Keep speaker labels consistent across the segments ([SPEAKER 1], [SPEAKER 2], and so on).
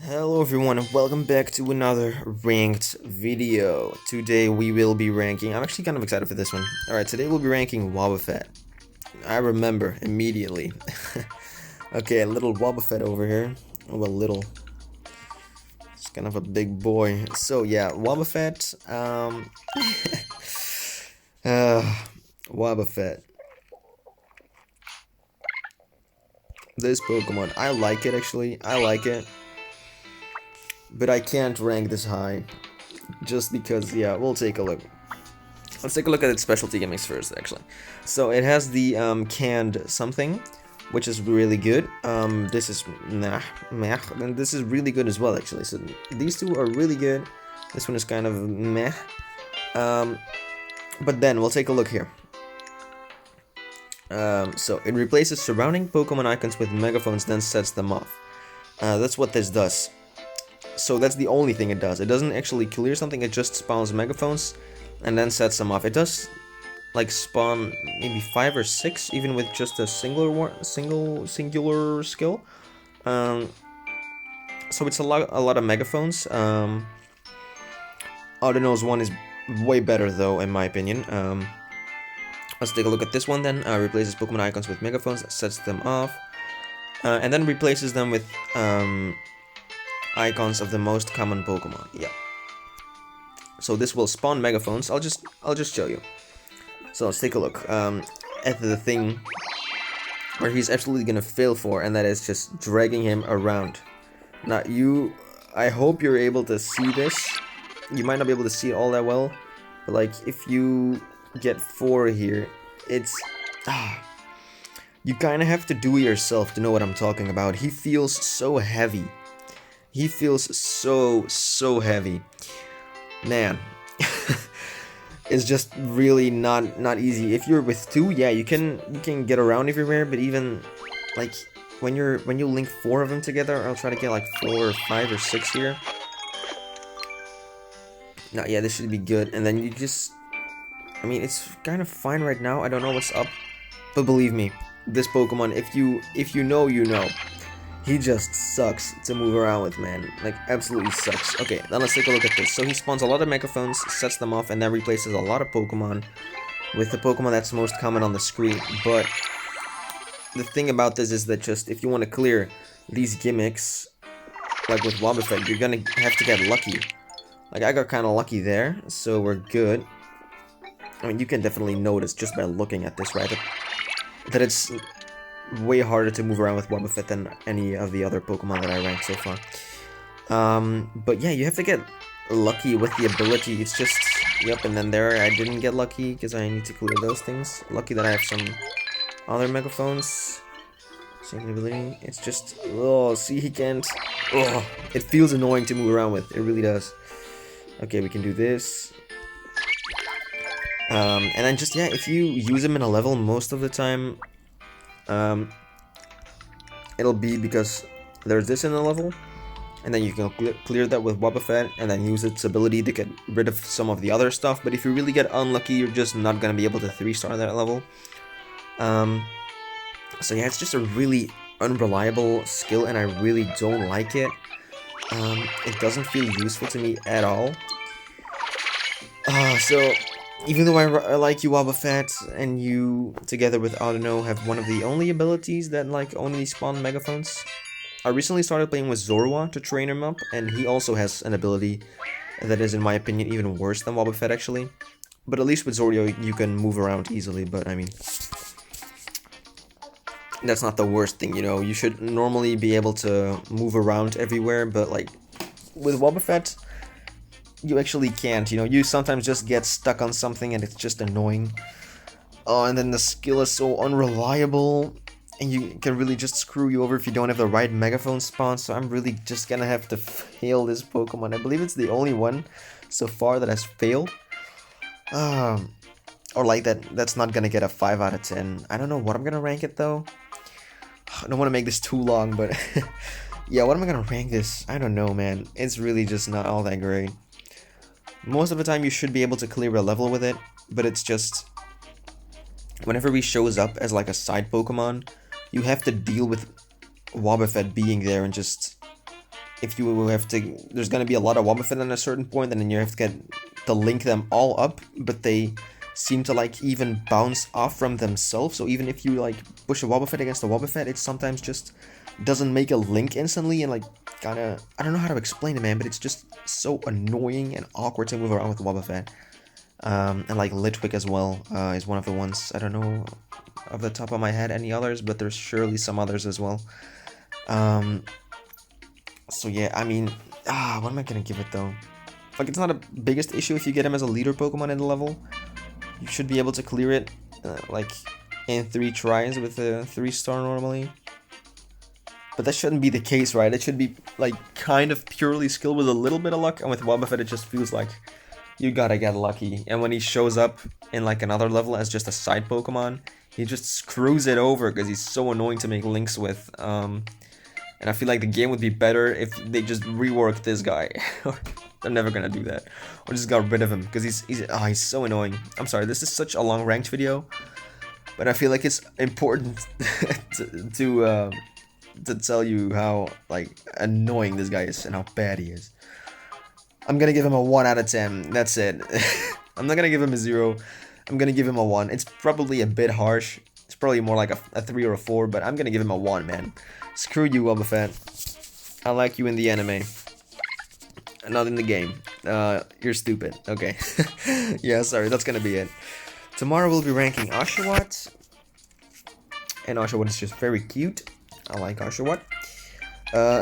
[SPEAKER 1] Hello everyone and welcome back to another ranked video. Today we will be ranking, I'm actually kind of excited for this one. Alright, today we'll be ranking Wobuffett. I remember immediately. Okay, a little Wobuffett over here. Oh, well, little. It's kind of a big boy. So yeah, Wobuffett, Wobuffett. This Pokemon, I like it actually, I like it. But I can't rank this high, just because, yeah, we'll take a look. Let's take a look at its specialty gimmicks first, actually. So it has the canned something, which is really good. This is meh, and this is really good as well, actually. So these two are really good. This one is kind of meh. But then we'll take a look here. So it replaces surrounding Pokemon icons with megaphones, then sets them off. That's what this does. So that's the only thing it does. It doesn't actually clear something, it just spawns megaphones and then sets them off. It does like spawn maybe 5 or 6 even with just a singular skill. So it's a lot of megaphones. Audino's one is way better though, in my opinion. Let's take a look at this one then. Replaces Pokemon icons with megaphones, sets them off, and then replaces them with icons of the most common Pokemon. Yeah. So this will spawn megaphones. I'll just show you. So let's take a look at the thing where he's absolutely gonna fail for, and that is just dragging him around. Now I hope you're able to see this. You might not be able to see it all that well, but like if you get 4 here, it's you kind of have to do it yourself to know what I'm talking about. He feels so heavy. He feels so heavy. Man. It's just really not easy. If you're with 2, yeah, you can get around everywhere, but even like when you link 4 of them together, I'll try to get like 4 or 5 or 6 here. Now, yeah, this should be good. And then you just, I mean, it's kind of fine right now. I don't know what's up, but believe me, this Pokemon, if you know, you know. He just sucks to move around with, man. Like, absolutely sucks. Okay, then let's take a look at this. So he spawns a lot of megaphones, sets them off, and then replaces a lot of Pokemon with the Pokemon that's most common on the screen. But the thing about this is that just, if you want to clear these gimmicks, like with Wobuffett, you're gonna have to get lucky. Like, I got kind of lucky there, so we're good. I mean, you can definitely notice just by looking at this, right? That it's way harder to move around with Wobuffett than any of the other Pokemon that I ranked so far. But yeah, you have to get lucky with the ability. It's just, yep, and then there I didn't get lucky because I need to clear those things. Lucky that I have some other megaphones. Same ability. It's just, oh, see, he can't. Oh, it feels annoying to move around with. It really does. Okay, we can do this. And then just, yeah, if you use him in a level most of the time, it'll be because there's this in the level, and then you can clear that with Wobuffett, and then use its ability to get rid of some of the other stuff. But if you really get unlucky, you're just not gonna be able to 3-star that level. So yeah, it's just a really unreliable skill, and I really don't like it. It doesn't feel useful to me at all. So even though I like you, Wobuffett, and you, together with Audino, have one of the only abilities that, like, only spawn megaphones. I recently started playing with Zorua to train him up, and he also has an ability that is, in my opinion, even worse than Wobuffett, actually. But at least with Zorua, you can move around easily, but, I mean, that's not the worst thing, you know? You should normally be able to move around everywhere, but, like, with Wobuffett, you actually can't, you know, you sometimes just get stuck on something and it's just annoying. Oh, and then the skill is so unreliable, and you can really just screw you over if you don't have the right megaphone spawn, so I'm really just gonna have to fail this Pokemon. I believe it's the only one so far that has failed. Or like that's not gonna get a 5 out of 10. I don't know what I'm gonna rank it though. I don't want to make this too long, but yeah, what am I gonna rank this? I don't know, man. It's really just not all that great. Most of the time you should be able to clear a level with it, but it's just, whenever he shows up as like a side Pokemon, you have to deal with Wobuffett being there and just if you have to, there's gonna be a lot of Wobuffett at a certain point, and then you have to get to link them all up, but they seem to like even bounce off from themselves. So even if you like push a Wobuffett against a Wobuffett, it sometimes just doesn't make a link instantly, and like kinda, I don't know how to explain it, man, but it's just so annoying and awkward to move around with Wobuffett. And like Litwick as well is one of the ones. I don't know off the top of my head any others, but there's surely some others as well. So yeah, I mean, what am I gonna give it though? Like, it's not a biggest issue if you get him as a leader Pokemon in the level. You should be able to clear it like in 3 tries with a 3-star normally. But that shouldn't be the case, right? It should be like kind of purely skill with a little bit of luck, and with Wobuffett it just feels like you gotta get lucky. And when he shows up in like another level as just a side Pokemon, he just screws it over because he's so annoying to make links with. And I feel like the game would be better if they just reworked this guy. They're never gonna do that. Or just got rid of him because he's so annoying. I'm sorry, this is such a long ranked video, but I feel like it's important to tell you how like annoying this guy is and how bad he is. I'm gonna give him a 1 out of 10. That's it. I'm not gonna give him a 0. I'm gonna give him a 1. It's probably a bit harsh. It's probably more like a 3 or a 4, but I'm gonna give him a 1, man. Screw you, Wobuffett. I like you in the anime. Not in the game. You're stupid. Okay. Yeah, sorry, that's gonna be it. Tomorrow we'll be ranking Oshawott. And Oshawott is just very cute. I like Oshawott.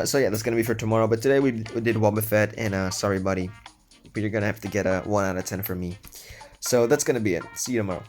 [SPEAKER 1] So yeah, that's gonna be for tomorrow. But today we did Wobuffett, and sorry buddy, but you're gonna have to get a 1 out of 10 from me. So that's gonna be it. See you tomorrow.